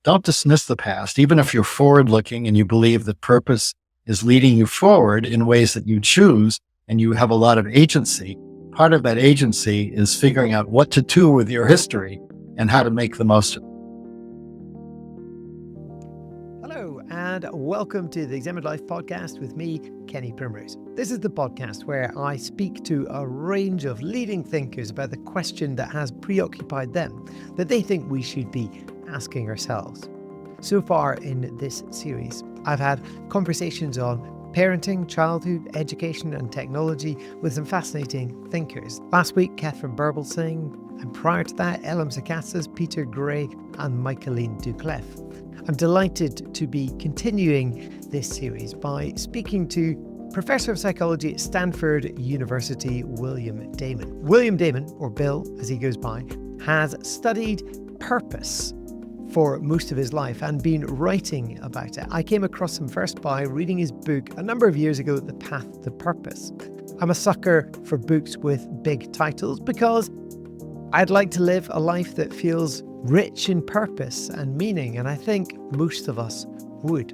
don't dismiss the past. Even if you're forward looking and you believe that purpose is leading you forward in ways that you choose and you have a lot of agency, part of that agency is figuring out what to do with your history and how to make the most of it. Hello, and welcome to the Examined Life podcast with me, Kenny Primrose. This is the podcast where I speak to a range of leading thinkers about the question that has preoccupied them, that they think we should be asking ourselves. So far in this series, I've had conversations on parenting, childhood, education and technology with some fascinating thinkers. Last week, Catherine Birbalsingh, and prior to that, Elam Sakatsas, Peter Gray and Michaeline Duclef. I'm delighted to be continuing this series by speaking to Professor of Psychology at Stanford University, William Damon. William Damon, or Bill as he goes by, has studied purpose for most of his life and been writing about it. I came across him first by reading his book a number of years ago, The Path to Purpose. I'm a sucker for books with big titles because I'd like to live a life that feels rich in purpose and meaning, and I think most of us would.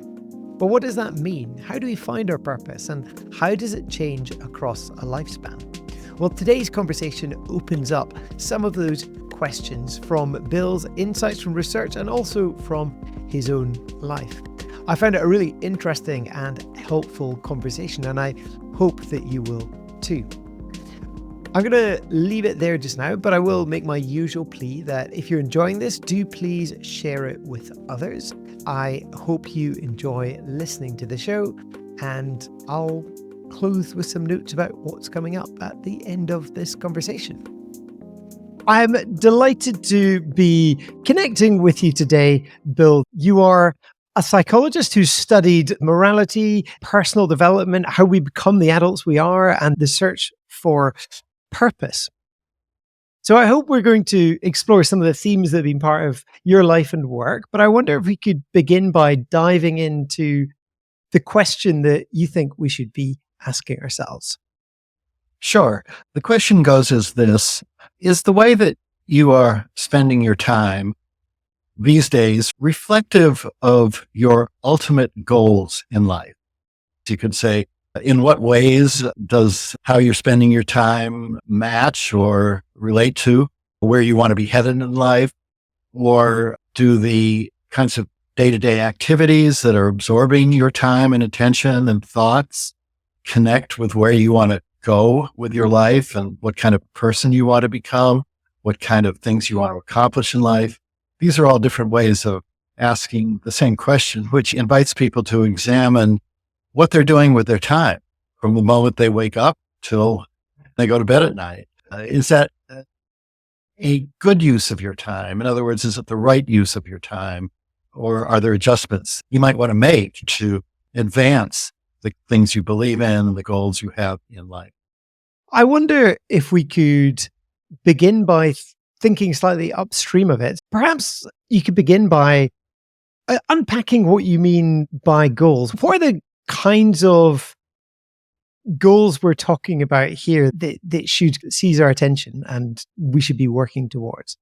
But what does that mean? How do we find our purpose, and how does it change across a lifespan? Well, today's conversation opens up some of those questions from Bill's insights from research and also from his own life. I found it a really interesting and helpful conversation, and I hope that you will too. I'm going to leave it there just now, but I will make my usual plea that if you're enjoying this, do please share it with others. I hope you enjoy listening to the show, and I'll close with some notes about what's coming up at the end of this conversation. I'm delighted to be connecting with you today, Bill. You are a psychologist who's studied morality, personal development, how we become the adults we are, and the search for purpose. So I hope we're going to explore some of the themes that have been part of your life and work, but I wonder if we could begin by diving into the question that you think we should be asking ourselves. Sure. The question goes as this: is the way that you are spending your time these days reflective of your ultimate goals in life? You could say, in what ways does how you're spending your time match or relate to where you want to be headed in life? Or do the kinds of day-to-day activities that are absorbing your time and attention and thoughts connect with where you want to go with your life and what kind of person you want to become, what kind of things you want to accomplish in life? These are all different ways of asking the same question, which invites people to examine what they're doing with their time from the moment they wake up till they go to bed at night. Is that a good use of your time? In other words, is it the right use of your time? Or are there adjustments you might want to make to advance the things you believe in and the goals you have in life? I wonder if we could begin by thinking slightly upstream of it. Perhaps you could begin by unpacking what you mean by goals. What are the kinds of goals we're talking about here that should seize our attention and we should be working towards?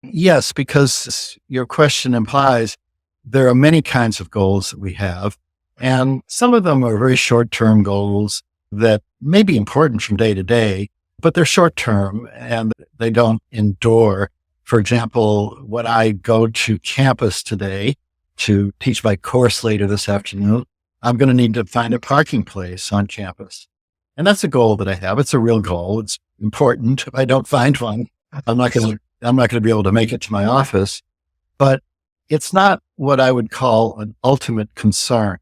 Yes, because your question implies there are many kinds of goals that we have, and some of them are very short-term goals that may be important from day to day, but they're short-term and they don't endure. For example, when I go to campus today to teach my course later this afternoon, I'm going to need to find a parking place on campus. And that's a goal that I have. It's a real goal. It's important. If I don't find one, I'm not going to be able to make it to my office. But it's not what I would call an ultimate concern.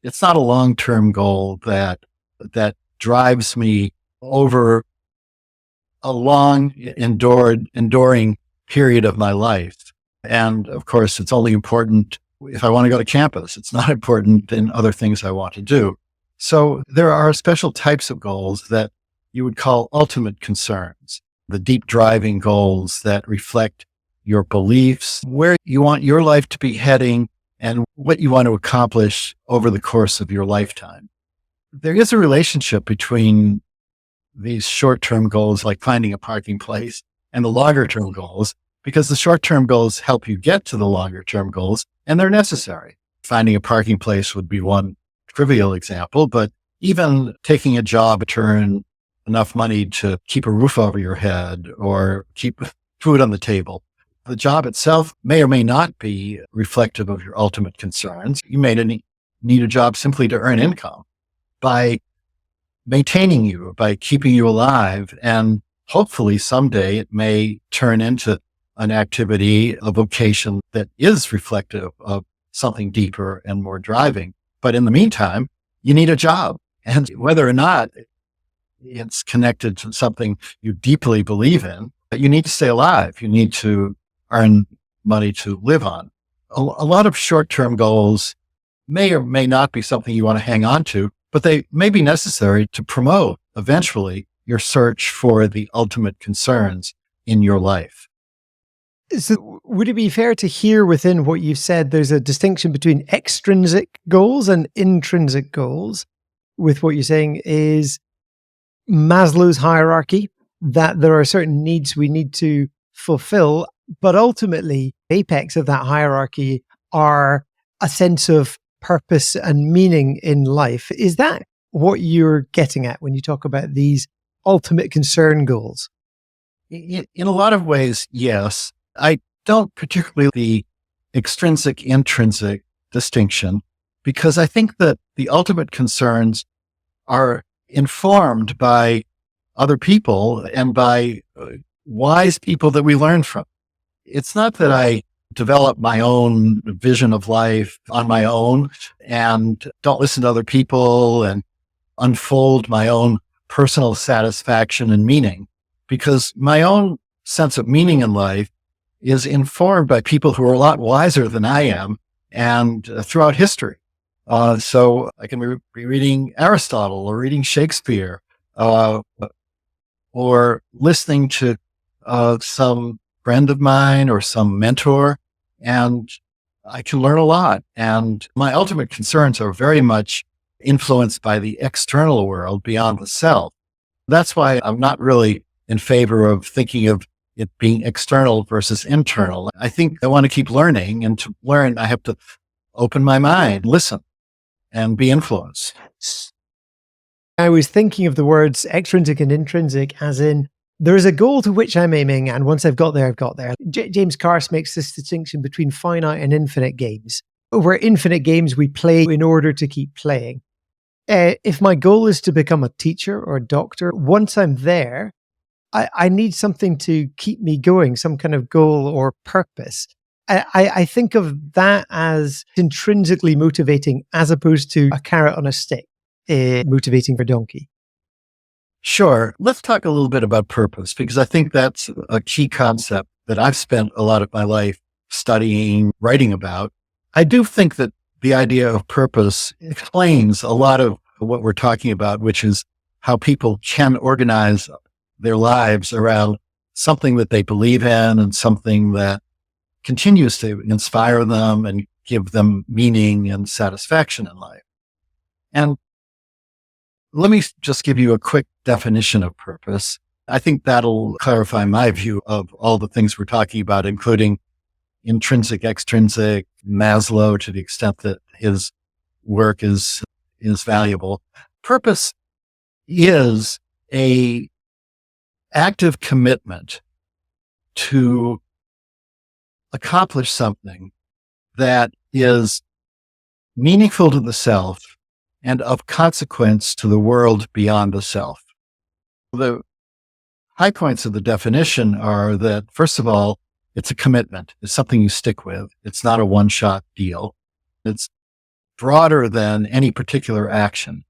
It's not a long-term goal that drives me over a long enduring period of my life. And of course, it's only important if I want to go to campus. It's not important in other things I want to do. So there are special types of goals that you would call ultimate concerns, the deep driving goals that reflect your beliefs, where you want your life to be heading, and what you want to accomplish over the course of your lifetime. There is a relationship between these short-term goals, like finding a parking place, and the longer-term goals, because the short-term goals help you get to the longer-term goals, and they're necessary. Finding a parking place would be one trivial example, but even taking a job to earn enough money to keep a roof over your head or keep food on the table. The job itself may or may not be reflective of your ultimate concerns. You may need a job simply to earn income. By maintaining you, by keeping you alive, and hopefully someday it may turn into an activity, a vocation that is reflective of something deeper and more driving. But in the meantime, you need a job. And whether or not it's connected to something you deeply believe in, you need to stay alive. You need to earn money to live on. A lot of short-term goals may or may not be something you want to hang on to, but they may be necessary to promote eventually your search for the ultimate concerns in your life. So would it be fair to hear within what you've said, there's a distinction between extrinsic goals and intrinsic goals? With what you're saying is Maslow's hierarchy, that there are certain needs we need to fulfill, but ultimately, apex of that hierarchy are a sense of purpose and meaning in life. Is that what you're getting at when you talk about these ultimate concern goals? In a lot of ways, yes. I don't particularly the extrinsic, intrinsic distinction, because I think that the ultimate concerns are informed by other people and by wise people that we learn from. It's not that I develop my own vision of life on my own and don't listen to other people and unfold my own personal satisfaction and meaning, because my own sense of meaning in life is informed by people who are a lot wiser than I am and throughout history. So I can be reading Aristotle or reading Shakespeare or listening to some friend of mine or some mentor, and I can learn a lot. And my ultimate concerns are very much influenced by the external world beyond the self. That's why I'm not really in favor of thinking of it being external versus internal. I think I want to keep learning, and to learn, I have to open my mind, listen, and be influenced. I was thinking of the words extrinsic and intrinsic as in, there is a goal to which I'm aiming, and once I've got there, I've got there. James Carse makes this distinction between finite and infinite games, where infinite games we play in order to keep playing. If my goal is to become a teacher or a doctor, once I'm there, I need something to keep me going, some kind of goal or purpose. I think of that as intrinsically motivating as opposed to a carrot on a stick, motivating for donkey. Sure. Let's talk a little bit about purpose, because I think that's a key concept that I've spent a lot of my life studying, writing about. I do think that the idea of purpose explains a lot of what we're talking about, which is how people can organize their lives around something that they believe in and something that continues to inspire them and give them meaning and satisfaction in life. And let me just give you a quick definition of purpose. I think that'll clarify my view of all the things we're talking about, including intrinsic, extrinsic, Maslow, to the extent that his work is valuable. Purpose is a active commitment to accomplish something that is meaningful to the self and of consequence to the world beyond the self. The high points of the definition are that, first of all, it's a commitment. It's something you stick with. It's not a one-shot deal. It's broader than any particular action.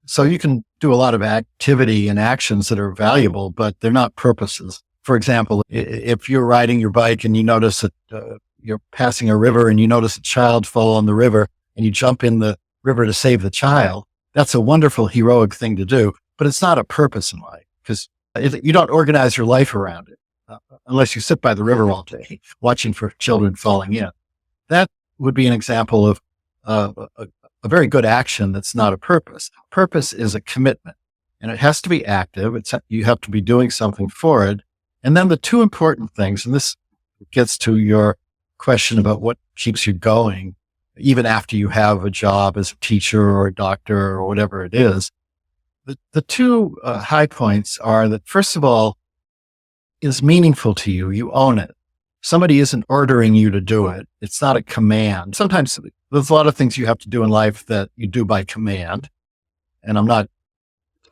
So you can do a lot of activity and actions that are valuable, but they're not purposes. For example, if you're riding your bike and you notice that you're passing a river and you notice a child fall in the river and you jump in the river to save the child, that's a wonderful, heroic thing to do, but it's not a purpose in life, because you don't organize your life around it unless you sit by the river all day watching for children falling in. That would be an example of a very good action that's not a purpose. Purpose is a commitment, and it has to be active. You have to be doing something for it. And then the two important things, and this gets to your question about what keeps you going, even after you have a job as a teacher or a doctor or whatever it is. The two high points are that, first of all, is meaningful to you. You own it. Somebody isn't ordering you to do it. It's not a command. Sometimes there's a lot of things you have to do in life that you do by command. And I'm not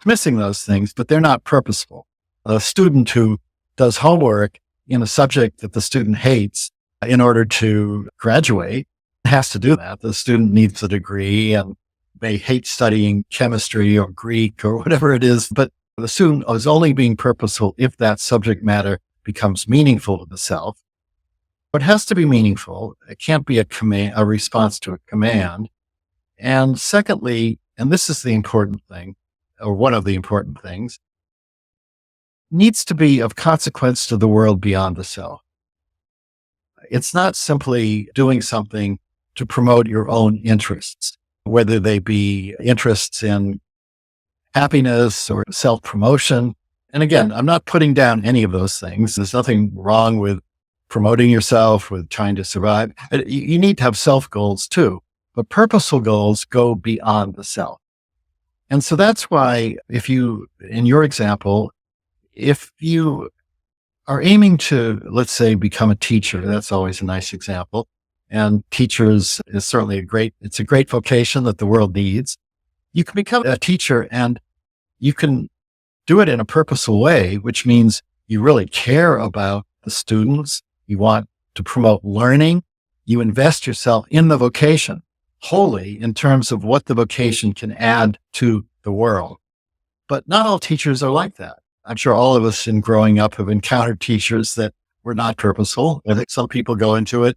missing those things, but they're not purposeful. A student who does homework in a subject that the student hates in order to graduate has to do that. The student needs a degree and may hate studying chemistry or Greek or whatever it is, but the student is only being purposeful if that subject matter becomes meaningful to the self. It has to be meaningful. It can't be a response to a command. And secondly, and this is the important thing, or one of the important things, needs to be of consequence to the world beyond the self. It's not simply doing something to promote your own interests, whether they be interests in happiness or self-promotion. And again, I'm not putting down any of those things. There's nothing wrong with promoting yourself, with trying to survive. You need to have self goals too, but purposeful goals go beyond the self. And so that's why in your example, if you are aiming to, let's say, become a teacher, that's always a nice example. And teachers is certainly it's a great vocation that the world needs. You can become a teacher and you can do it in a purposeful way, which means you really care about the students. You want to promote learning. You invest yourself in the vocation wholly in terms of what the vocation can add to the world. But not all teachers are like that. I'm sure all of us in growing up have encountered teachers that were not purposeful. I think some people go into it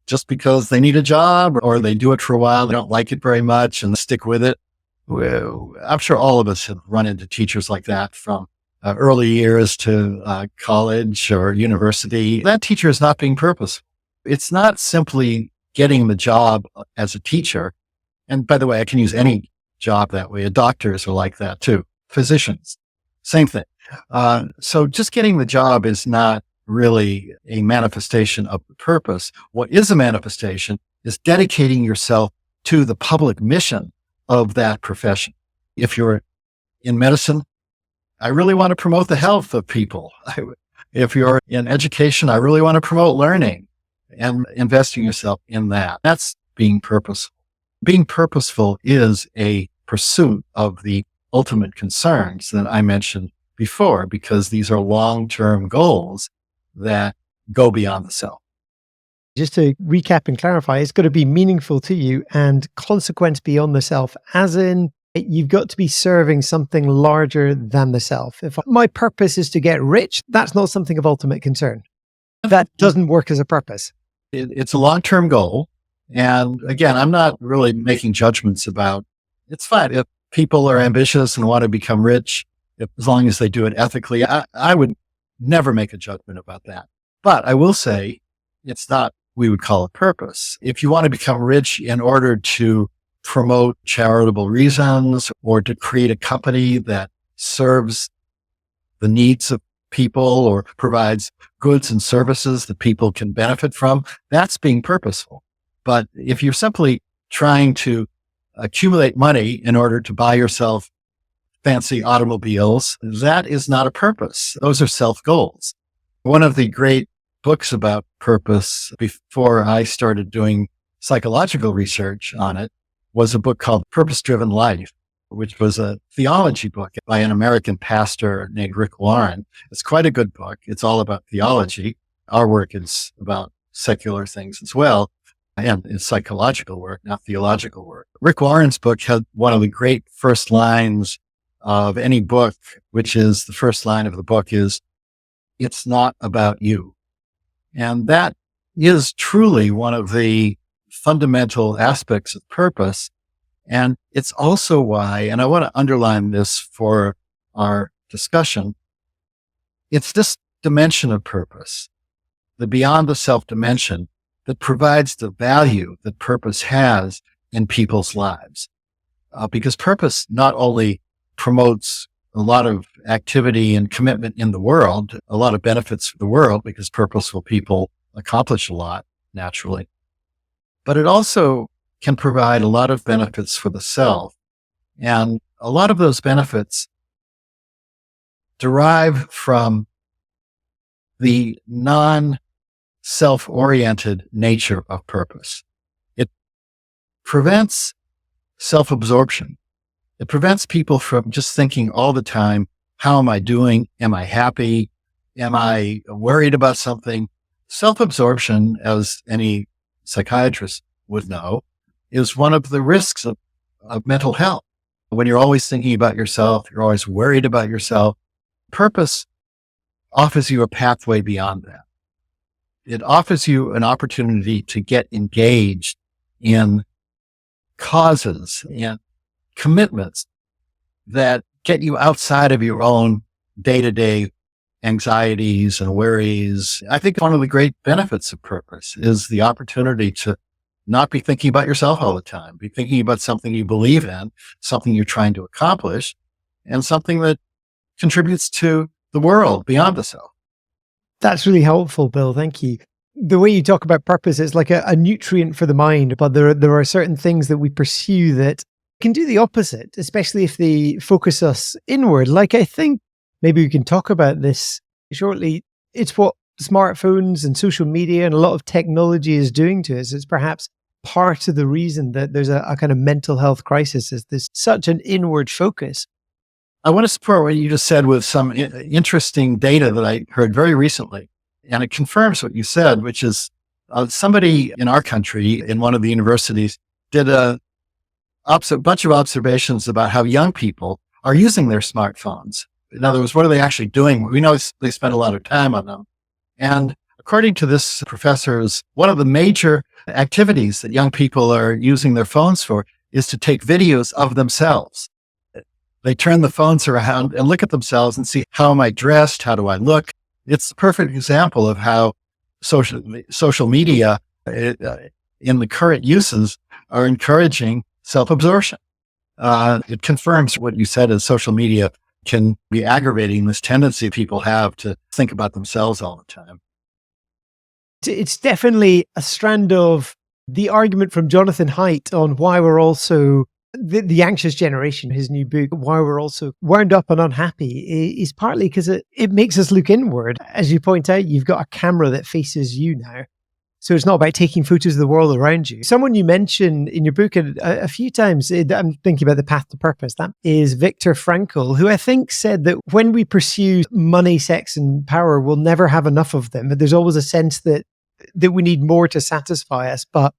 just because they need a job or they do it for a while. They don't like it very much and stick with it. Well, I'm sure all of us have run into teachers like that from early years to college or university. That teacher is not being purposeful. It's not simply getting the job as a teacher. And by the way, I can use any job that way. Doctors are like that too. Physicians, same thing. So just getting the job is not really a manifestation of the purpose. What is a manifestation is dedicating yourself to the public mission of that profession. If you're in medicine, I really want to promote the health of people. If you're in education, I really want to promote learning and investing yourself in that. That's being purposeful. Being purposeful is a pursuit of the ultimate concerns that I mentioned before, because these are long-term goals that go beyond the self. Just to recap and clarify, it's got to be meaningful to you and consequence beyond the self, as in you've got to be serving something larger than the self. If my purpose is to get rich, that's not something of ultimate concern. That doesn't work as a purpose. It's a long-term goal. And again, I'm not really making judgments about, it's fine if people are ambitious and want to become rich, as long as they do it ethically. I would never make a judgment about that. But I will say it's not, we would call it purpose. If you want to become rich in order to promote charitable reasons or to create a company that serves the needs of people or provides goods and services that people can benefit from, that's being purposeful. But if you're simply trying to accumulate money in order to buy yourself fancy automobiles, that is not a purpose. Those are self-goals. One of the great books about purpose before I started doing psychological research on it was a book called Purpose-Driven Life, which was a theology book by an American pastor named Rick Warren. It's quite a good book. It's all about theology. Our work is about secular things as well, and it's psychological work, not theological work. Rick Warren's book had one of the great first lines of any book, which is the first line of the book is, "It's not about you." And that is truly one of the fundamental aspects of purpose. And it's also why, and I want to underline this for our discussion, it's this dimension of purpose, the beyond the self dimension, that provides the value that purpose has in people's lives. Because purpose not only promotes a lot of activity and commitment in the world, a lot of benefits for the world, because purposeful people accomplish a lot naturally. But it also can provide a lot of benefits for the self. And a lot of those benefits derive from the non-self-oriented nature of purpose. It prevents self-absorption. It prevents people from just thinking all the time, how am I doing? Am I happy? Am I worried about something? Self-absorption, as any psychiatrist would know, is one of the risks of mental health. When you're always thinking about yourself, you're always worried about yourself. Purpose offers you a pathway beyond that. It offers you an opportunity to get engaged in causes and commitments that get you outside of your own day-to-day anxieties and worries. I think one of the great benefits of purpose is the opportunity to not be thinking about yourself all the time, be thinking about something you believe in, something you're trying to accomplish, and something that contributes to the world beyond the self. That's really helpful, Bill. Thank you. The way you talk about purpose, it's like a nutrient for the mind, but there are certain things that we pursue that can do the opposite, especially if they focus us inward. Like, I think maybe we can talk about this shortly. It's what smartphones and social media and a lot of technology is doing to us. It's perhaps part of the reason that there's a kind of mental health crisis, is there's such an inward focus. I want to support what you just said with some interesting data that I heard very recently. And it confirms what you said, which is somebody in our country, in one of the universities, did a bunch of observations about how young people are using their smartphones. In other words, what are they actually doing? We know they spend a lot of time on them. And according to this professor's, one of the major activities that young people are using their phones for is to take videos of themselves. They turn the phones around and look at themselves and see, how am I dressed? How do I look? It's the perfect example of how social media in the current uses are encouraging self-absorption. It confirms what you said, is social media can be aggravating this tendency people have to think about themselves all the time. It's definitely a strand of the argument from Jonathan Haidt on why we're also the anxious generation. His new book, why we're also wound up and unhappy, is partly because it makes us look inward. As you point out, you've got a camera that faces you now. So it's not about taking photos of the world around you. Someone you mentioned in your book a few times, I'm thinking about the path to purpose, that is Viktor Frankl, who I think said that when we pursue money, sex, and power, we'll never have enough of them. There's always a sense that we need more to satisfy us. But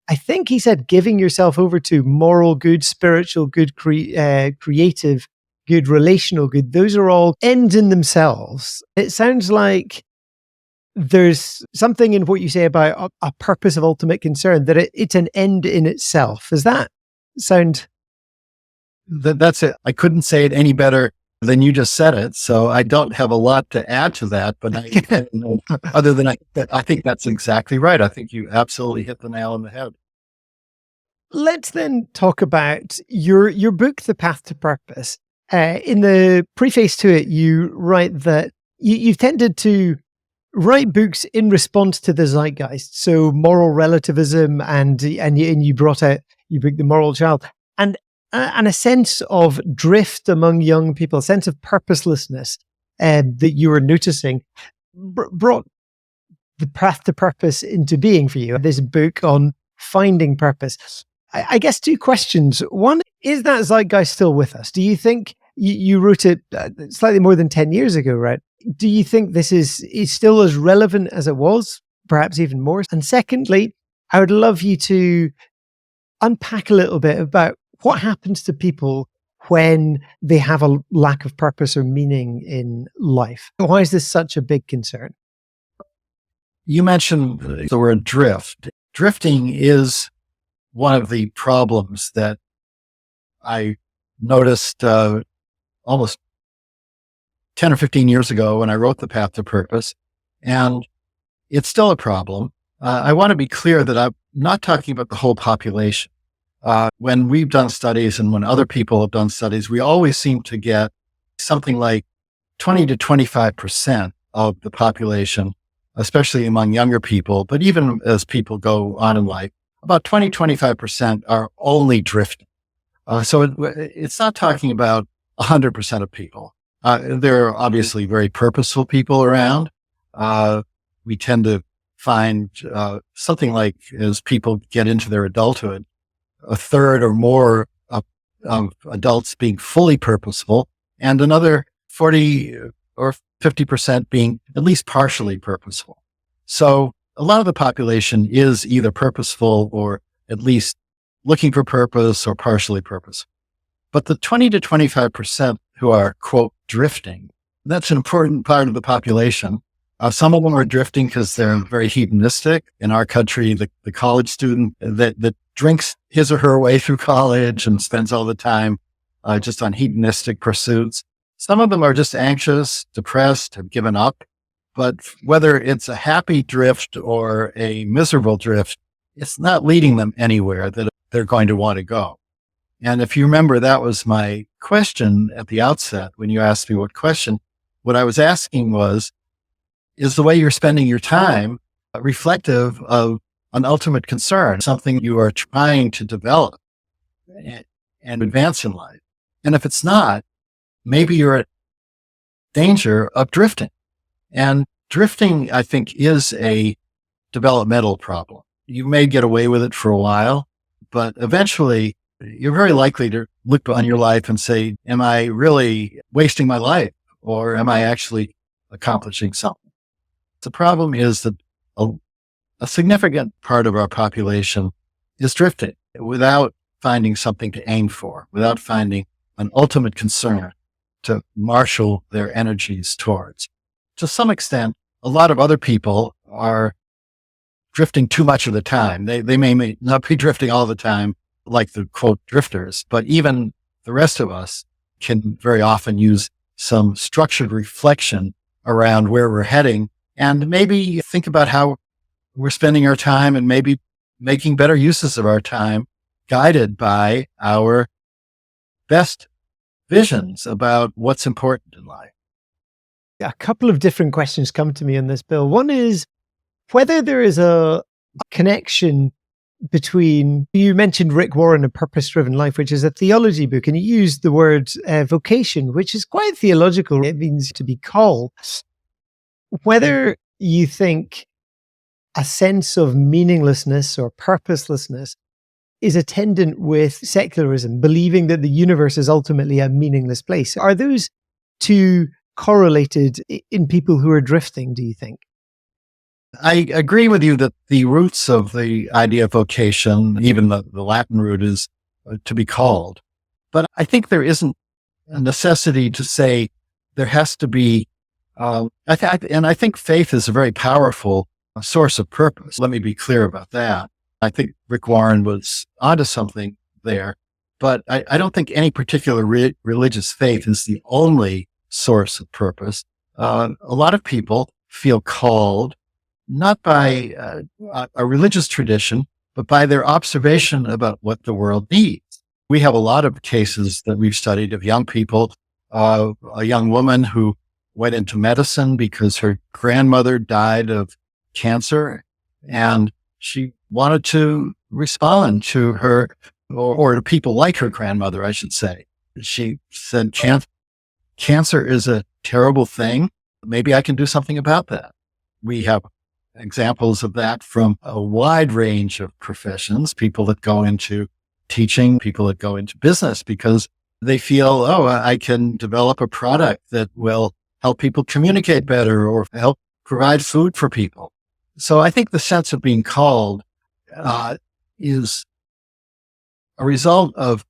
I think he said giving yourself over to moral good, spiritual good, creative good, relational good, those are all ends in themselves. It sounds like there's something in what you say about a purpose of ultimate concern, that it's an end in itself. Does that sound? That's it. I couldn't say it any better than you just said it. So I don't have a lot to add to that, but other than I think that's exactly right. I think you absolutely hit the nail on the head. Let's then talk about your book, The Path to Purpose. In the preface to it, you write that you've tended to write books in response to the zeitgeist. So moral relativism, and you brought out your book, The Moral Child, and a sense of drift among young people, a sense of purposelessness that you were noticing, brought The Path to Purpose into being for you. This book on finding purpose. I guess two questions. One, is that zeitgeist still with us? Do you think you wrote it slightly more than 10 years ago, right? Do you think this is still as relevant as it was, perhaps even more? And secondly, I would love you to unpack a little bit about what happens to people when they have a lack of purpose or meaning in life. Why is this such a big concern? You mentioned the word drift. Drifting is one of the problems that I noticed almost 10 or 15 years ago when I wrote The Path to Purpose, and it's still a problem. I want to be clear that I'm not talking about the whole population. When we've done studies and when other people have done studies, we always seem to get something like 20 to 25% of the population especially among younger people, but even as people go on in life, about 20-25% are only drifting. It's not talking about 100% of people. There are obviously very purposeful people around. We tend to find something like, as people get into their adulthood, a third or more of adults being fully purposeful, and another 40 or 50% being at least partially purposeful. So a lot of the population is either purposeful or at least looking for purpose or partially purposeful. But the 20-25% who are, quote, drifting, that's an important part of the population. Some of them are drifting because they're very hedonistic. In our country, the college student that drinks his or her way through college and spends all the time just on hedonistic pursuits. Some of them are just anxious, depressed, have given up. But whether it's a happy drift or a miserable drift, it's not leading them anywhere that they're going to want to go. And if you remember, that was my question at the outset when you asked me what question. What I was asking was, is the way you're spending your time reflective of an ultimate concern, something you are trying to develop and advance in life? And if it's not, maybe you're at danger of drifting. And drifting, I think, is a developmental problem. You may get away with it for a while, but eventually you're very likely to look on your life and say, am I really wasting my life, or am I actually accomplishing something? The problem is that a significant part of our population is drifting without finding something to aim for, without finding an ultimate concern to marshal their energies towards. To some extent, a lot of other people are drifting too much of the time. They may not be drifting all the time, like the quote drifters, but even the rest of us can very often use some structured reflection around where we're heading, and maybe think about how we're spending our time and maybe making better uses of our time, guided by our best visions about what's important in life. A couple of different questions come to me on this, Bill. One is whether there is a connection between, you mentioned Rick Warren, A Purpose-Driven Life, which is a theology book, and you used the word vocation, which is quite theological. It means to be called. Whether you think a sense of meaninglessness or purposelessness is attendant with secularism, believing that the universe is ultimately a meaningless place. Are those two correlated in people who are drifting, do you think? I agree with you that the roots of the idea of vocation, even the Latin root, is to be called. But I think there isn't a necessity to say there has to be, and I think faith is a very powerful source of purpose. Let me be clear about that. I think Rick Warren was onto something there, but I don't think any particular religious faith is the only source of purpose. A lot of people feel called not by a religious tradition, but by their observation about what the world needs. We have a lot of cases that we've studied of young people, a young woman who went into medicine because her grandmother died of cancer, and she wanted to respond to her, or to people like her grandmother, I should say. She said, cancer is a terrible thing. Maybe I can do something about that. We have examples of that from a wide range of professions, people that go into teaching, people that go into business because they feel, I can develop a product that will help people communicate better or help provide food for people. So I think the sense of being called is a result of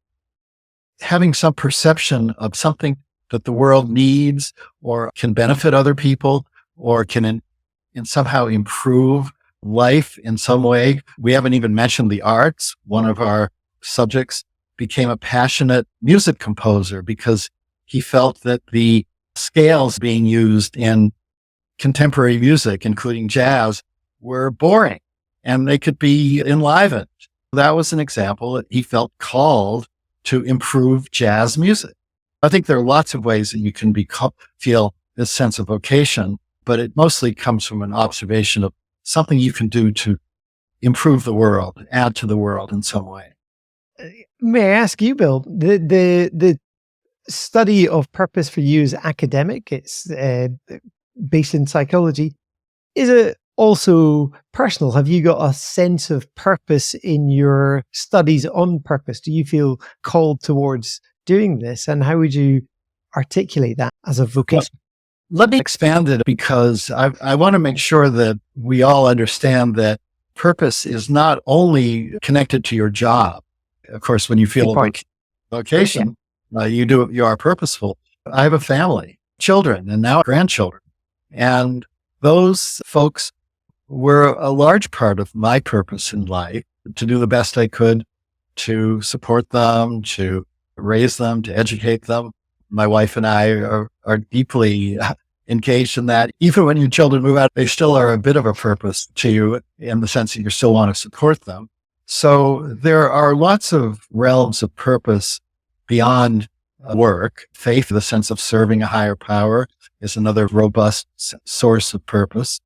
having some perception of something that the world needs or can benefit other people or can somehow improve life in some way. We haven't even mentioned the arts. One of our subjects became a passionate music composer because he felt that the scales being used in contemporary music, including jazz, were boring and they could be enlivened. That was an example that he felt called to improve jazz music. I think there are lots of ways that you can feel this sense of vocation. but it mostly comes from an observation of something you can do to improve the world, add to the world in some way. May I ask you, Bill, the study of purpose for you is academic. It's based in psychology. Is it also personal? Have you got a sense of purpose in your studies on purpose? Do you feel called towards doing this? And how would you articulate that as a vocation? Let me expand it, because I want to make sure that we all understand that purpose is not only connected to your job. Of course, when you feel vocation, you are purposeful. I have a family, children, and now grandchildren. And those folks were a large part of my purpose in life, to do the best I could to support them, to raise them, to educate them. My wife and I are deeply engaged in that. Even when your children move out, they still are a bit of a purpose to you, in the sense that you still want to support them. So there are lots of realms of purpose beyond work. Faith, the sense of serving a higher power, is another robust source of purpose.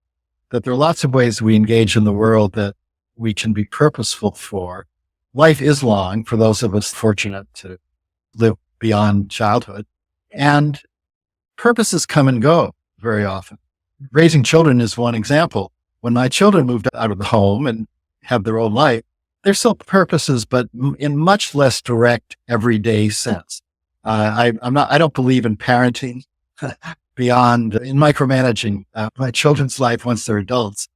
That there are lots of ways we engage in the world that we can be purposeful for. Life is long for those of us fortunate to live beyond childhood. And purposes come and go very often. Raising children is one example. When my children moved out of the home and have their own life, they're still purposes, but in much less direct, everyday sense. I don't believe in parenting in micromanaging my children's life once they're adults.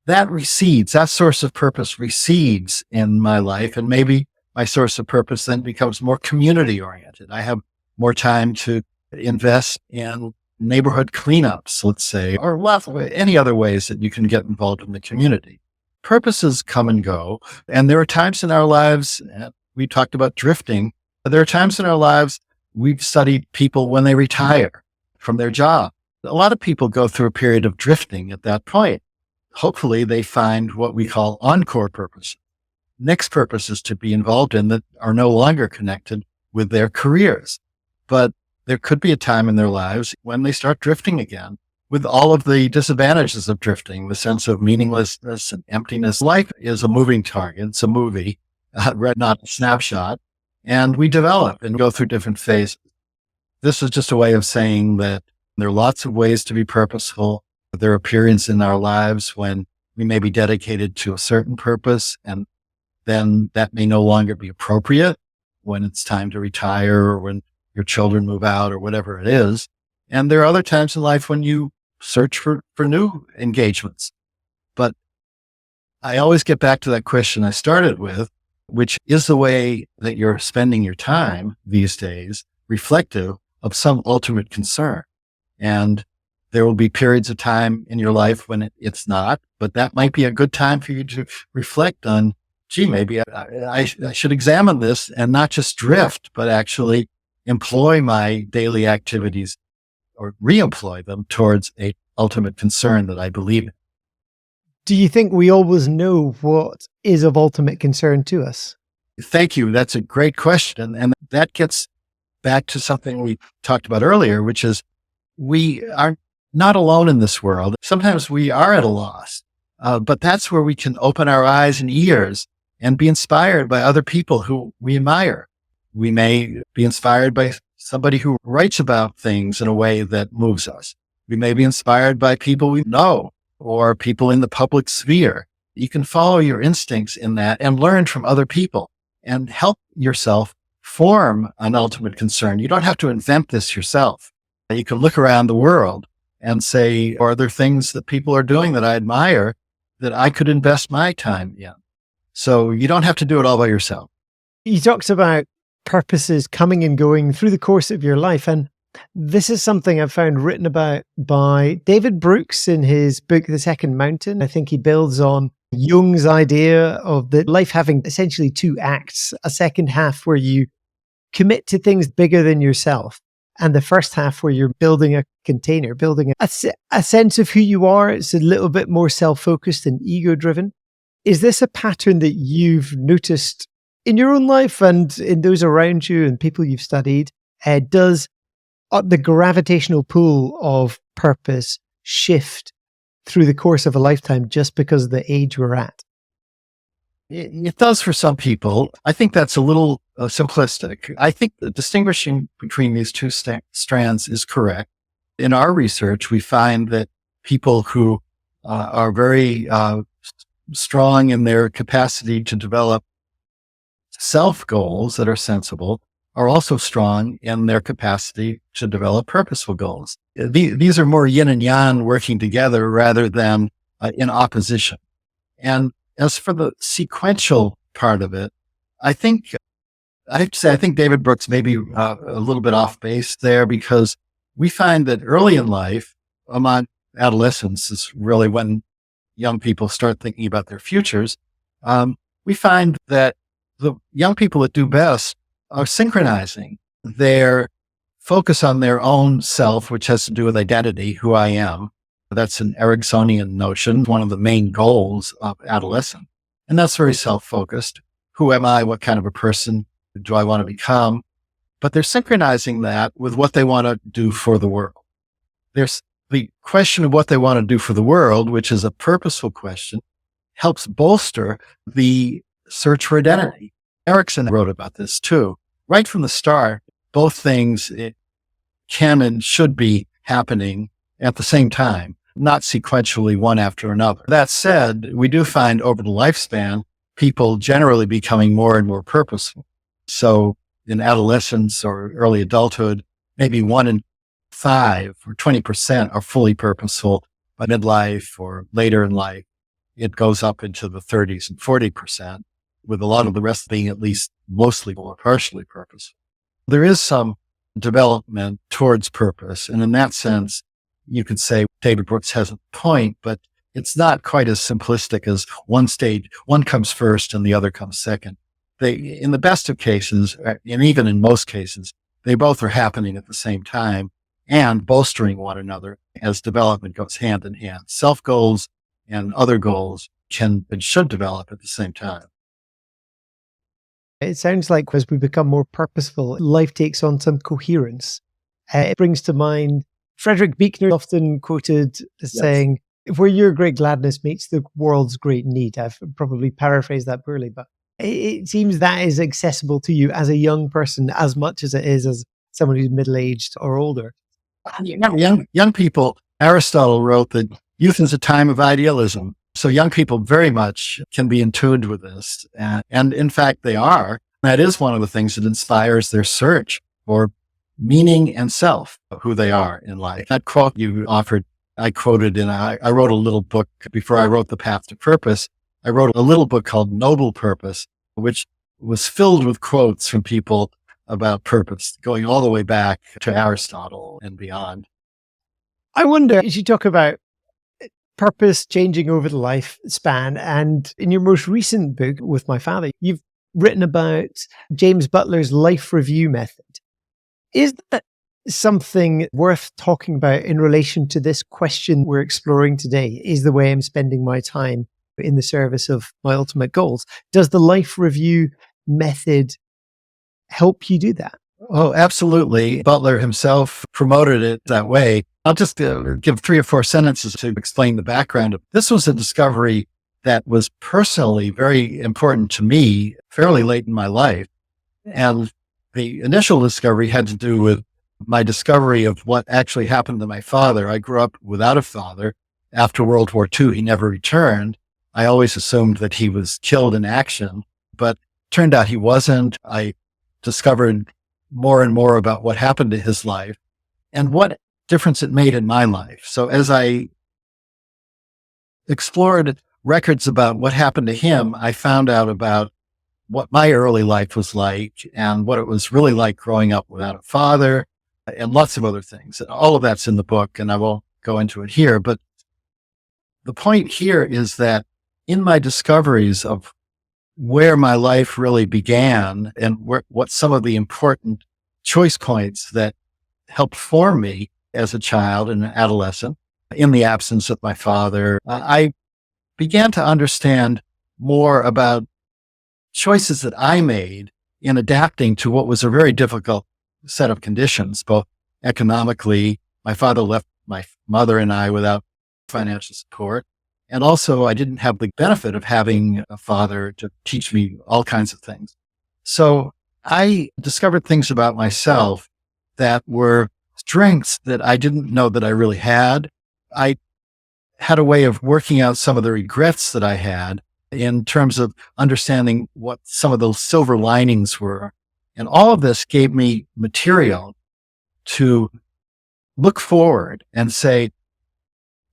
That recedes, that source of purpose recedes in my life. And maybe my source of purpose then becomes more community oriented. I have more time to invest in neighborhood cleanups, let's say, or any other ways that you can get involved in the community. Purposes come and go. And there are times in our lives, we talked about drifting, there are times in our lives we've studied people when they retire from their job. A lot of people go through a period of drifting at that point. Hopefully they find what we call encore purpose. Next purposes to be involved in that are no longer connected with their careers. But there could be a time in their lives when they start drifting again, with all of the disadvantages of drifting, the sense of meaninglessness and emptiness. Life is a moving target. It's a movie, not a snapshot. And we develop and go through different phases. This is just a way of saying that there are lots of ways to be purposeful. There are periods in our lives when we may be dedicated to a certain purpose, and then that may no longer be appropriate when it's time to retire or when your children move out or whatever it is. And there are other times in life when you search for new engagements. But I always get back to that question I started with, which is the way that you're spending your time these days reflective of some ultimate concern. And there will be periods of time in your life when it's not, but that might be a good time for you to reflect on, gee, maybe I should examine this and not just drift, but actually employ my daily activities or reemploy them towards a ultimate concern that I believe in. Do you think we always know what is of ultimate concern to us? Thank you. That's a great question. And that gets back to something we talked about earlier, which is we are not alone in this world. Sometimes we are at a loss, but that's where we can open our eyes and ears and be inspired by other people who we admire. We may be inspired by somebody who writes about things in a way that moves us. We may be inspired by people we know or people in the public sphere. You can follow your instincts in that and learn from other people and help yourself form an ultimate concern. You don't have to invent this yourself. You can look around the world and say, are there things that people are doing that I admire that I could invest my time in? So you don't have to do it all by yourself. You talked about purposes coming and going through the course of your life. And this is something I've found written about by David Brooks in his book, The Second Mountain. I think he builds on Jung's idea of the life having essentially two acts, a second half where you commit to things bigger than yourself, and the first half where you're building a container, building a sense of who you are. It's a little bit more self-focused and ego-driven. Is this a pattern that you've noticed in your own life and in those around you and people you've studied? Does the gravitational pull of purpose shift through the course of a lifetime just because of the age we're at? It does for some people. I think that's a little simplistic. I think the distinguishing between these two strands is correct. In our research, we find that people who are very strong in their capacity to develop self goals that are sensible are also strong in their capacity to develop purposeful goals. These are more yin and yang working together rather than in opposition. And as for the sequential part of it, I have to say, I think David Brooks may be a little bit off base there, because we find that early in life, among adolescence is really when young people start thinking about their futures. We find that the young people that do best are synchronizing their focus on their own self, which has to do with identity, who I am. That's an Ericksonian notion, one of the main goals of adolescence. And that's very self-focused. Who am I? What kind of a person do I want to become? But they're synchronizing that with what they want to do for the world. There's the question of what they want to do for the world, which is a purposeful question, helps bolster the search for identity. Erickson wrote about this too. Right from the start, both things can and should be happening at the same time, not sequentially one after another. That said, we do find over the lifespan, people generally becoming more and more purposeful. So in adolescence or early adulthood, maybe 1 in 5 or 20% are fully purposeful. By midlife or later in life, it goes up into the 30s and 40%, with a lot of the rest being at least mostly or partially purposeful. There is some development towards purpose. And in that sense, you could say David Brooks has a point, but it's not quite as simplistic as one stage, one comes first and the other comes second. In the best of cases, and even in most cases, they both are happening at the same time and bolstering one another as development goes hand in hand. Self goals and other goals can and should develop at the same time. It sounds like as we become more purposeful, life takes on some coherence. It brings to mind Frederick Buechner, often quoted as saying, where your great gladness meets the world's great need. I've probably paraphrased that poorly, but it seems that is accessible to you as a young person as much as it is as someone who's middle-aged or older. Young people, Aristotle wrote that youth is a time of idealism. So young people very much can be in tune with this. And in fact, they are. That is one of the things that inspires their search for meaning and self, who they are in life. That quote you offered, I quoted I wrote a little book before I wrote The Path to Purpose. I wrote a little book called Noble Purpose, which was filled with quotes from people about purpose, going all the way back to Aristotle and beyond. I wonder, as you talk about purpose changing over the lifespan, and in your most recent book with my father, you've written about James Butler's life review method. Is that something worth talking about in relation to this question we're exploring today? Is the way I'm spending my time in the service of my ultimate goals? Does the life review method help you do that? Oh, absolutely. Butler himself promoted it that way. I'll just give 3 or 4 sentences to explain the background of this. Was a discovery that was personally very important to me fairly late in my life. And the initial discovery had to do with my discovery of what actually happened to my father. I grew up without a father. After World War II, he never returned. I always assumed that he was killed in action, but turned out he wasn't. I discovered more and more about what happened to his life and what difference it made in my life. So as I explored records about what happened to him, I found out about what my early life was like and what it was really like growing up without a father and lots of other things. And all of that's in the book, and I won't go into it here. But the point here is that in my discoveries of where my life really began and what some of the important choice points that helped form me as a child and an adolescent, in the absence of my father, I began to understand more about choices that I made in adapting to what was a very difficult set of conditions, both economically. My father left my mother and I without financial support. And also, I didn't have the benefit of having a father to teach me all kinds of things. So I discovered things about myself that were strengths that I didn't know that I really had. I had a way of working out some of the regrets that I had in terms of understanding what some of those silver linings were. And all of this gave me material to look forward and say,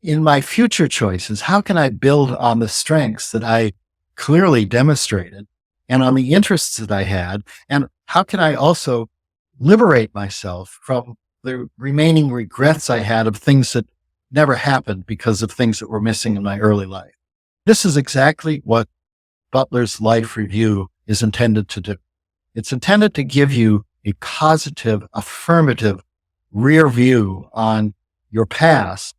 in my future choices, how can I build on the strengths that I clearly demonstrated and on the interests that I had? And how can I also liberate myself from the remaining regrets I had of things that never happened because of things that were missing in my early life? This is exactly what Butler's Life Review is intended to do. It's intended to give you a positive, affirmative rear view on your past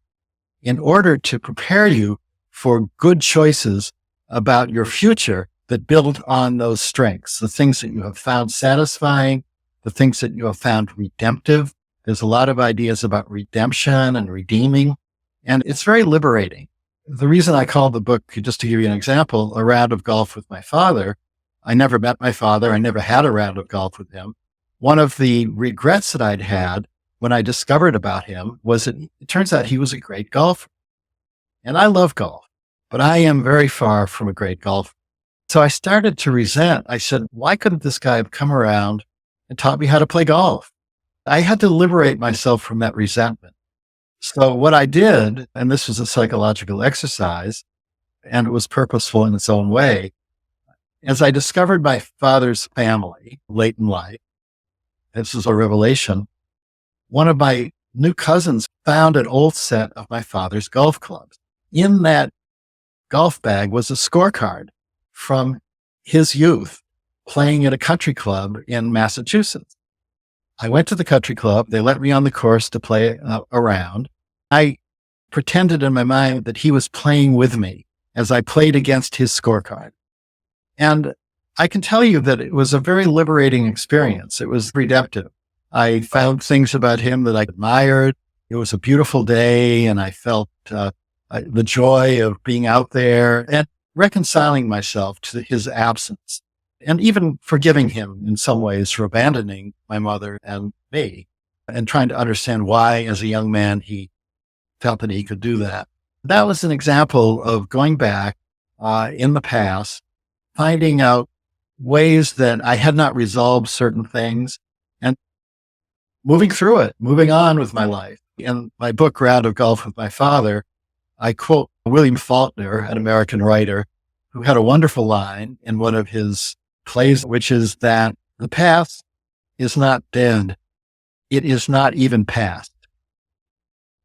in order to prepare you for good choices about your future that build on those strengths, the things that you have found satisfying, the things that you have found redemptive. There's a lot of ideas about redemption and redeeming, and it's very liberating. The reason I call the book, just to give you an example, A Round of Golf with My Father, I never met my father. I never had a round of golf with him. One of the regrets that I'd had when I discovered about him was that it turns out he was a great golfer. And I love golf, but I am very far from a great golfer. So I started to resent. I said, why couldn't this guy have come around and taught me how to play golf? I had to liberate myself from that resentment. So what I did, and this was a psychological exercise, and it was purposeful in its own way, as I discovered my father's family late in life, this was a revelation. One of my new cousins found an old set of my father's golf clubs. In that golf bag was a scorecard from his youth playing at a country club in Massachusetts. I went to the country club. They let me on the course to play a round. I pretended in my mind that he was playing with me as I played against his scorecard. And I can tell you that it was a very liberating experience. It was redemptive. I found things about him that I admired. It was a beautiful day, and I felt the joy of being out there and reconciling myself to his absence, and even forgiving him in some ways for abandoning my mother and me, and trying to understand why, as a young man, he felt that he could do that. That was an example of going back in the past, finding out ways that I had not resolved certain things, and moving through it, moving on with my life. In my book, Round of Golf with My Father, I quote William Faulkner, an American writer, who had a wonderful line in one of his plays, which is that the past is not dead. It is not even past.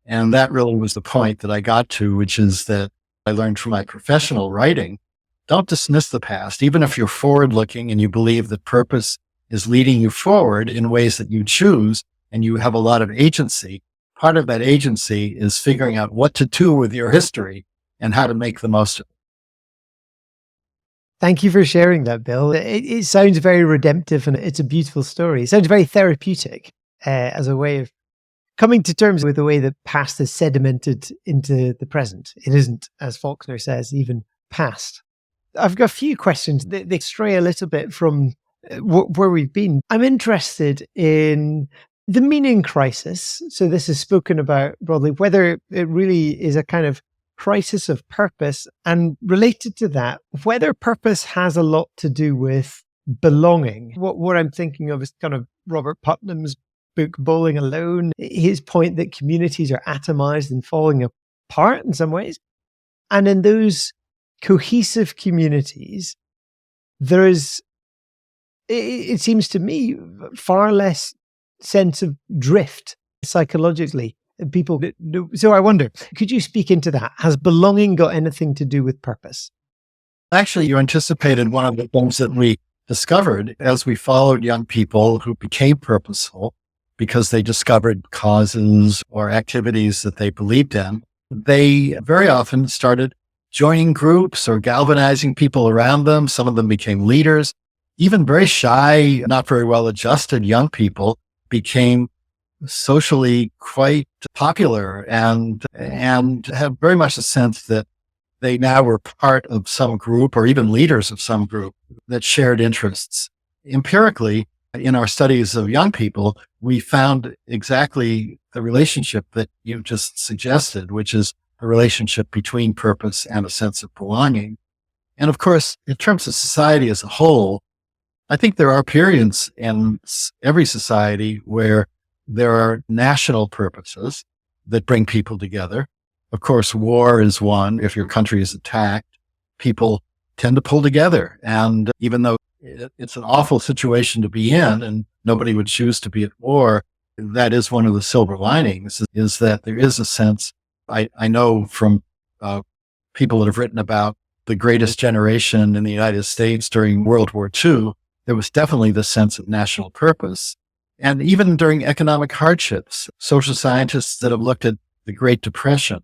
And that really was the point that I got to, which is that I learned from my professional writing. Don't dismiss the past, even if you're forward looking and you believe that purpose is leading you forward in ways that you choose and you have a lot of agency. Part of that agency is figuring out what to do with your history and how to make the most of it. Thank you for sharing that, Bill. It sounds very redemptive and it's a beautiful story. It sounds very therapeutic as a way of coming to terms with the way that past is sedimented into the present. It isn't, as Faulkner says, even past. I've got a few questions. They stray a little bit from where we've been. I'm interested in the meaning crisis. So this is spoken about broadly, whether it really is a kind of crisis of purpose, and related to that, whether purpose has a lot to do with belonging. What I'm thinking of is kind of Robert Putnam's book, Bowling Alone, his point that communities are atomized and falling apart in some ways. And in those cohesive communities, there is, it seems to me, far less sense of drift psychologically. People. So I wonder, could you speak into that? Has belonging got anything to do with purpose? Actually, you anticipated one of the things that we discovered as we followed young people who became purposeful because they discovered causes or activities that they believed in. They very often started joining groups or galvanizing people around them. Some of them became leaders. Even very shy, not very well adjusted young people became socially quite popular and have very much a sense that they now were part of some group or even leaders of some group that shared interests. Empirically, in our studies of young people, we found exactly the relationship that you just suggested, which is the relationship between purpose and a sense of belonging. And of course, in terms of society as a whole, I think there are periods in every society where there are national purposes that bring people together. Of course, war is one. If your country is attacked, people tend to pull together. And even though it's an awful situation to be in and nobody would choose to be at war, that is one of the silver linings, is that there is a sense, I know from people that have written about the greatest generation in the United States during World War II, there was definitely this sense of national purpose. And even during economic hardships, social scientists that have looked at the Great Depression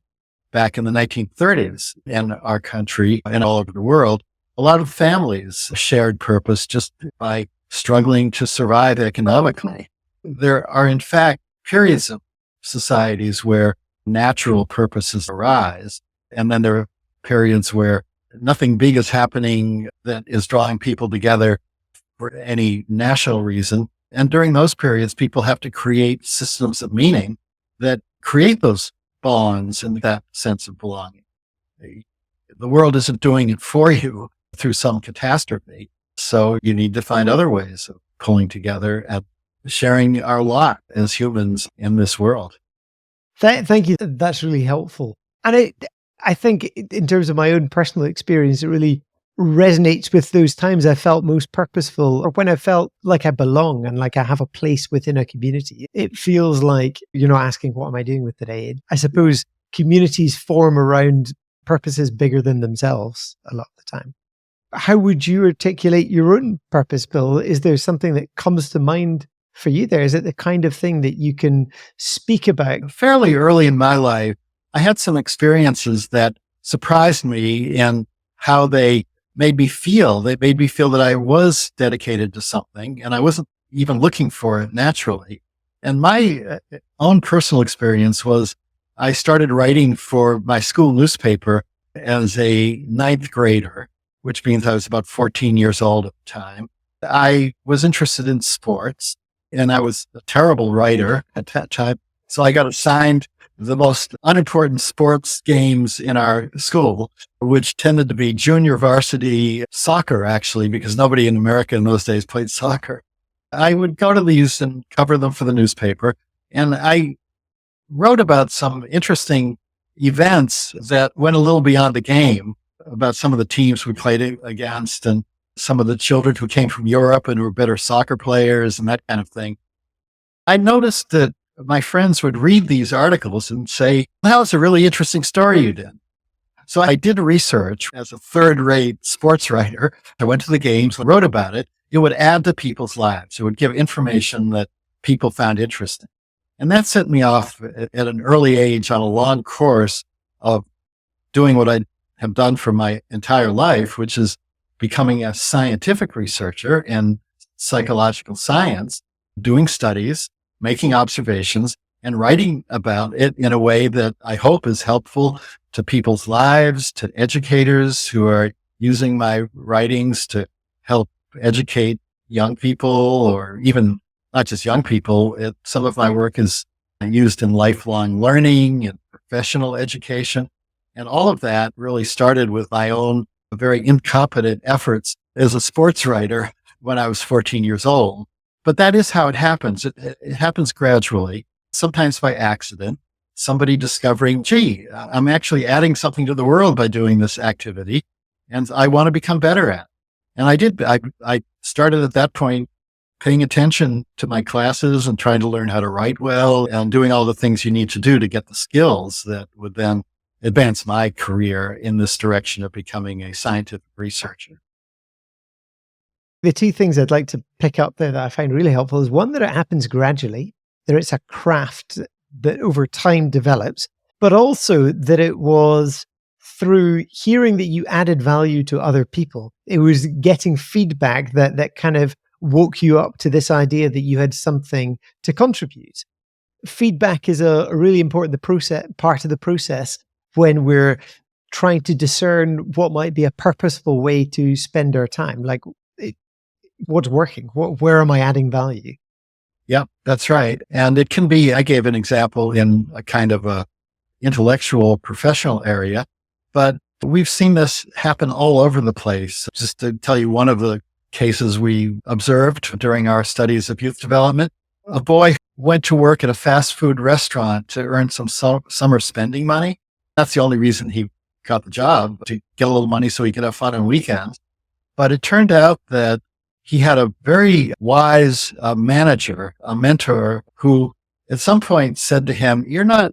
back in the 1930s in our country and all over the world, a lot of families shared purpose just by struggling to survive economically. There are, in fact, periods of societies where natural purposes arise, and then there are periods where nothing big is happening that is drawing people together for any national reason. And during those periods, people have to create systems of meaning that create those bonds and that sense of belonging. The world isn't doing it for you through some catastrophe. So you need to find other ways of pulling together and sharing our lot as humans in this world. Thank you. That's really helpful. And I think in terms of my own personal experience, it really resonates with those times I felt most purposeful, or when I felt like I belong and like I have a place within a community. It feels like you're not asking, what am I doing with today? I suppose communities form around purposes bigger than themselves a lot of the time. How would you articulate your own purpose, Bill? Is there something that comes to mind for you there? Is it the kind of thing that you can speak about? Fairly early in my life, I had some experiences that surprised me in how they made me feel. They made me feel that I was dedicated to something and I wasn't even looking for it naturally. And my own personal experience was I started writing for my school newspaper as a ninth grader, which means I was about 14 years old at the time. I was interested in sports and I was a terrible writer at that time. So I got assigned the most unimportant sports games in our school, which tended to be junior varsity soccer, actually, because nobody in America in those days played soccer. I would go to these and cover them for the newspaper. And I wrote about some interesting events that went a little beyond the game, about some of the teams we played against and some of the children who came from Europe and were better soccer players and that kind of thing. I noticed that my friends would read these articles and say, that was a really interesting story you did. So I did research as a third-rate sports writer. I went to the games, wrote about it. It would add to people's lives. It would give information that people found interesting. And that set me off at an early age on a long course of doing what I have done for my entire life, which is becoming a scientific researcher in psychological science, doing studies, making observations, and writing about it in a way that I hope is helpful to people's lives, to educators who are using my writings to help educate young people, or even not just young people. Some of my work is used in lifelong learning and professional education. And all of that really started with my own very incompetent efforts as a sports writer when I was 14 years old. But that is how it happens. It happens gradually, sometimes by accident, somebody discovering, gee, I'm actually adding something to the world by doing this activity, and I want to become better at it. And I did. I started at that point paying attention to my classes and trying to learn how to write well and doing all the things you need to do to get the skills that would then advance my career in this direction of becoming a scientific researcher. The two things I'd like to pick up there that I find really helpful is one, that it happens gradually, that it's a craft that over time develops, but also that it was through hearing that you added value to other people. It was getting feedback that kind of woke you up to this idea that you had something to contribute. feedback is a really important part of the process when we're trying to discern what might be a purposeful way to spend our time. Like, what's working? Where am I adding value? Yeah, that's right. And it can be, I gave an example in a kind of a intellectual professional area, but we've seen this happen all over the place. Just to tell you one of the cases we observed during our studies of youth development, a boy went to work at a fast food restaurant to earn some summer spending money. That's the only reason he got the job, to get a little money so he could have fun on weekends. But it turned out that he had a very wise manager, a mentor, who at some point said to him, "You're not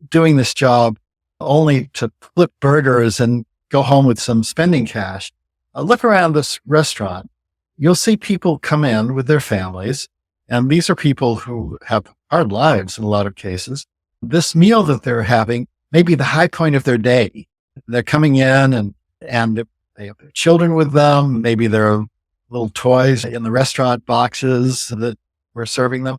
doing this job only to flip burgers and go home with some spending cash. Look around this restaurant. You'll see people come in with their families, and these are people who have hard lives in a lot of cases. This meal that they're having may be the high point of their day. They're coming in and they have their children with them. Maybe there are little toys in the restaurant boxes that we're serving them.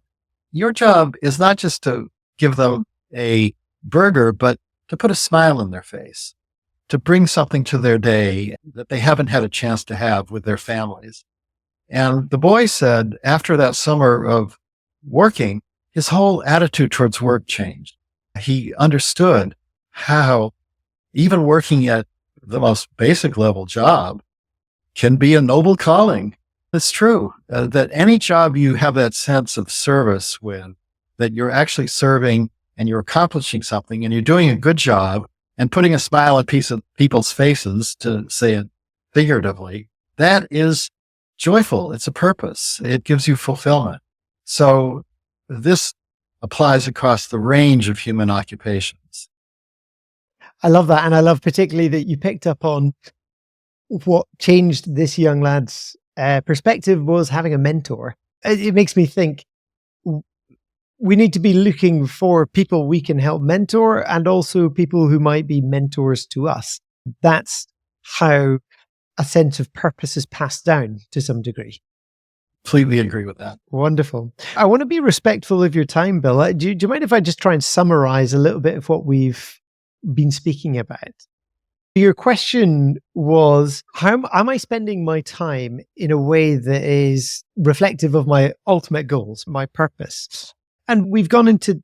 Your job is not just to give them a burger, but to put a smile in their face, to bring something to their day that they haven't had a chance to have with their families." And the boy said after that summer of working, his whole attitude towards work changed. He understood how even working at the most basic level job can be a noble calling. It's true that any job you have that sense of service with, that you're actually serving and you're accomplishing something and you're doing a good job and putting a smile on people's faces, to say it figuratively, that is joyful. It's a purpose. It gives you fulfillment. So this applies across the range of human occupations. I love that. And I love particularly that you picked up on what changed this young lad's perspective was having a mentor. It makes me think we need to be looking for people we can help mentor, and also people who might be mentors to us. That's how a sense of purpose is passed down to some degree. Completely agree with that. Wonderful. I want to be respectful of your time, Bill. Do you mind if I just try and summarize a little bit of what we've been speaking about? Your question was, how am I spending my time in a way that is reflective of my ultimate goals, my purpose? And we've gone into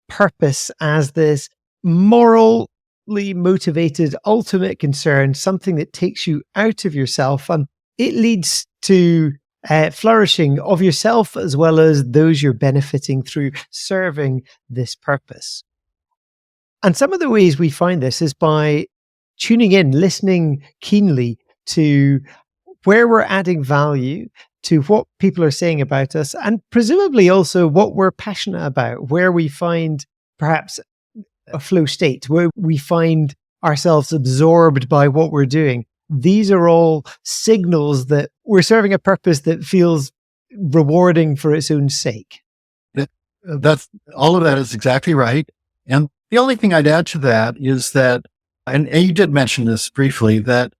purpose as this morally motivated ultimate concern, something that takes you out of yourself, and it leads to flourishing of yourself as well as those you're benefiting through serving this purpose. And some of the ways we find this is by tuning in, listening keenly to where we're adding value, to what people are saying about us, and presumably also what we're passionate about, where we find perhaps a flow state, where we find ourselves absorbed by what we're doing. These are all signals that we're serving a purpose that feels rewarding for its own sake. That's all of that is exactly right. And the only thing I'd add to that is that, and you did mention this briefly, that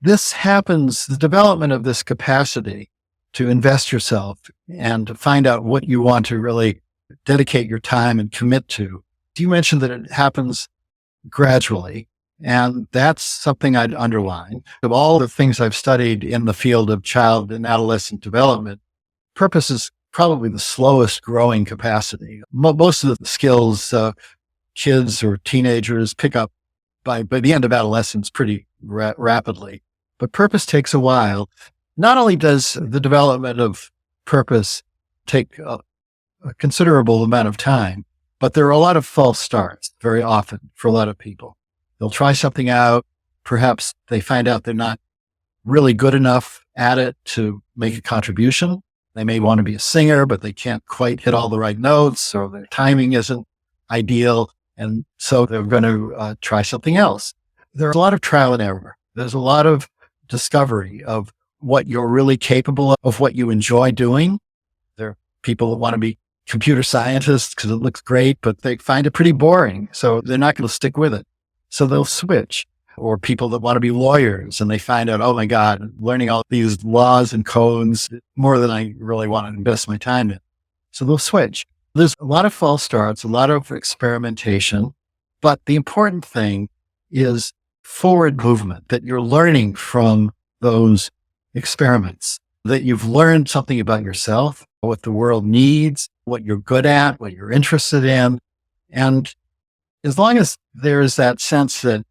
this happens, the development of this capacity to invest yourself and to find out what you want to really dedicate your time and commit to. You mentioned that it happens gradually, and that's something I'd underline. Of all the things I've studied in the field of child and adolescent development, purpose is probably the slowest growing capacity. Most of the skills kids or teenagers pick up by the end of adolescence pretty rapidly, but purpose takes a while. Not only does the development of purpose take a considerable amount of time, but there are a lot of false starts very often for a lot of people. They'll try something out. Perhaps they find out they're not really good enough at it to make a contribution. They may want to be a singer, but they can't quite hit all the right notes, or their timing isn't ideal. And so they're going to try something else. There's a lot of trial and error. There's a lot of discovery of what you're really capable of what you enjoy doing. There are people that want to be computer scientists because it looks great, but they find it pretty boring. So they're not going to stick with it. So they'll switch. Or people that want to be lawyers and they find out, oh my God, learning all these laws and codes more than I really want to invest my time in. So they'll switch. There's a lot of false starts, a lot of experimentation, but the important thing is forward movement, that you're learning from those experiments, that you've learned something about yourself, what the world needs, what you're good at, what you're interested in. And as long as there's that sense that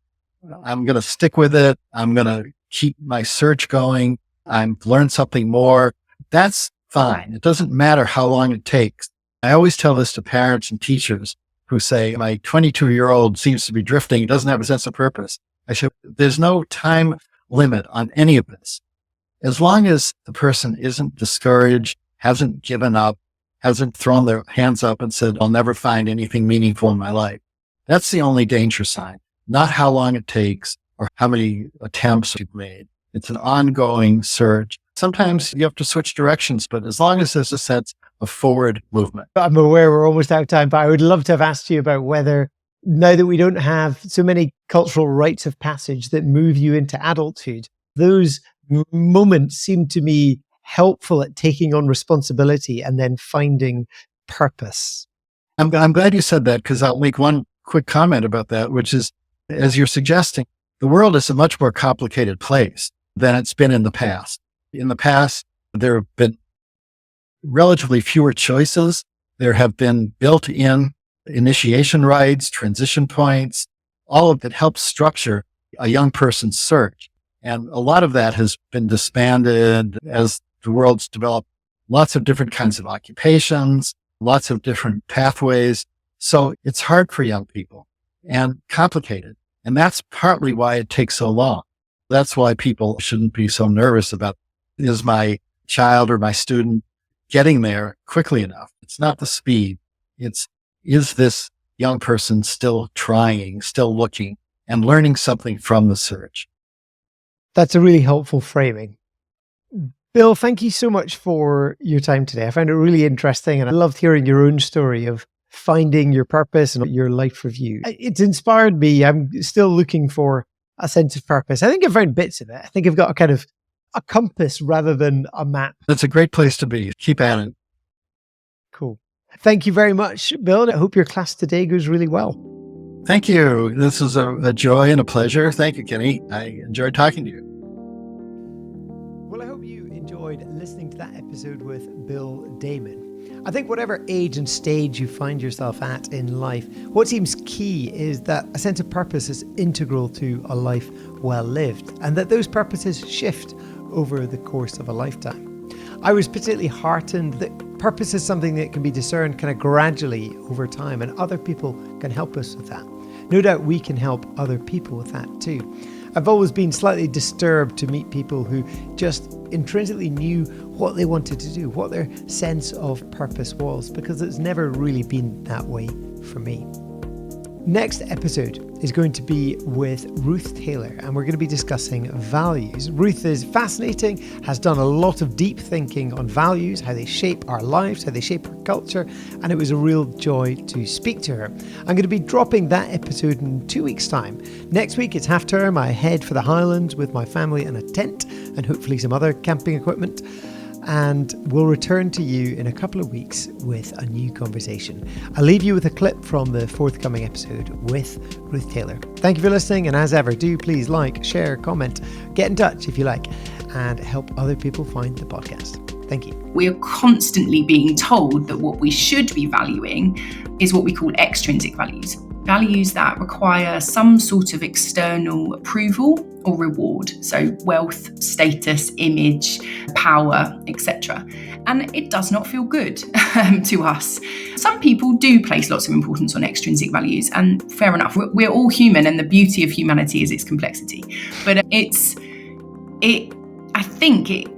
I'm going to stick with it, I'm going to keep my search going, I've learned something more, that's fine. It doesn't matter how long it takes. I always tell this to parents and teachers who say, my 22-year-old seems to be drifting, doesn't have a sense of purpose. I said, there's no time limit on any of this. As long as the person isn't discouraged, hasn't given up, hasn't thrown their hands up and said, I'll never find anything meaningful in my life. That's the only danger sign, not how long it takes or how many attempts you've made. It's an ongoing search. Sometimes you have to switch directions, but as long as there's a sense of forward movement. I'm aware we're almost out of time, but I would love to have asked you about whether, now that we don't have so many cultural rites of passage that move you into adulthood, those moments seem to me helpful at taking on responsibility and then finding purpose. I'm glad you said that, because I'll make one quick comment about that, which is, as you're suggesting, the world is a much more complicated place than it's been in the past. In the past, there have been relatively fewer choices. There have been built-in initiation rites, transition points, all of that helps structure a young person's search. And a lot of that has been disbanded as the world's developed lots of different kinds of occupations, lots of different pathways. So it's hard for young people and complicated. And that's partly why it takes so long. That's why people shouldn't be so nervous about, is my child or my student getting there quickly enough? It's not the speed. Is this young person still trying, still looking, and learning something from the search? That's a really helpful framing. Bill, thank you so much for your time today. I found it really interesting, and I loved hearing your own story of finding your purpose and your life review. It's inspired me. I'm still looking for a sense of purpose. I think I've found bits of it. I think I've got a kind of a compass rather than a map. That's a great place to be. Keep at it. Cool. Thank you very much, Bill. I hope your class today goes really well. Thank you. This was a joy and a pleasure. Thank you, Kenny. I enjoyed talking to you. Well, I hope you enjoyed listening to that episode with Bill Damon. I think whatever age and stage you find yourself at in life, what seems key is that a sense of purpose is integral to a life well lived, and that those purposes shift over the course of a lifetime. I was particularly heartened that purpose is something that can be discerned kind of gradually over time, and other people can help us with that. No doubt we can help other people with that too. I've always been slightly disturbed to meet people who just intrinsically knew what they wanted to do, what their sense of purpose was, because it's never really been that way for me. Next episode is going to be with Ruth Taylor, and we're going to be discussing values. Ruth is fascinating, has done a lot of deep thinking on values, how they shape our lives, how they shape our culture, and it was a real joy to speak to her. I'm going to be dropping that episode in 2 weeks' time. Next week, it's half term. I head for the Highlands with my family and a tent, and hopefully some other camping equipment. And we'll return to you in a couple of weeks with a new conversation. I'll leave you with a clip from the forthcoming episode with Ruth Taylor. Thank you for listening, and as ever, do please like, share, comment, get in touch if you like, and help other people find the podcast. Thank you. We are constantly being told that what we should be valuing is what we call extrinsic values. Values that require some sort of external approval or reward. So wealth, status, image, power, etc. And it does not feel good to us. Some people do place lots of importance on extrinsic values, and fair enough. We're all human, and the beauty of humanity is its complexity. But I think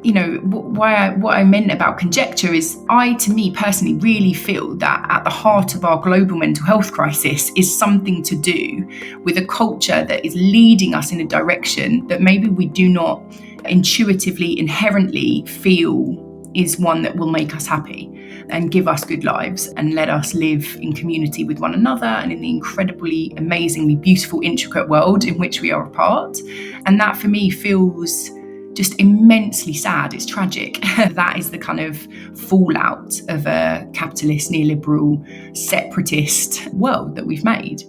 what I meant about conjecture is, to me personally, really feel that at the heart of our global mental health crisis is something to do with a culture that is leading us in a direction that maybe we do not intuitively, inherently feel is one that will make us happy and give us good lives and let us live in community with one another and in the incredibly, amazingly beautiful, intricate world in which we are a part. And that for me feels just immensely sad. It's tragic. That is the kind of fallout of a capitalist, neoliberal, separatist world that we've made.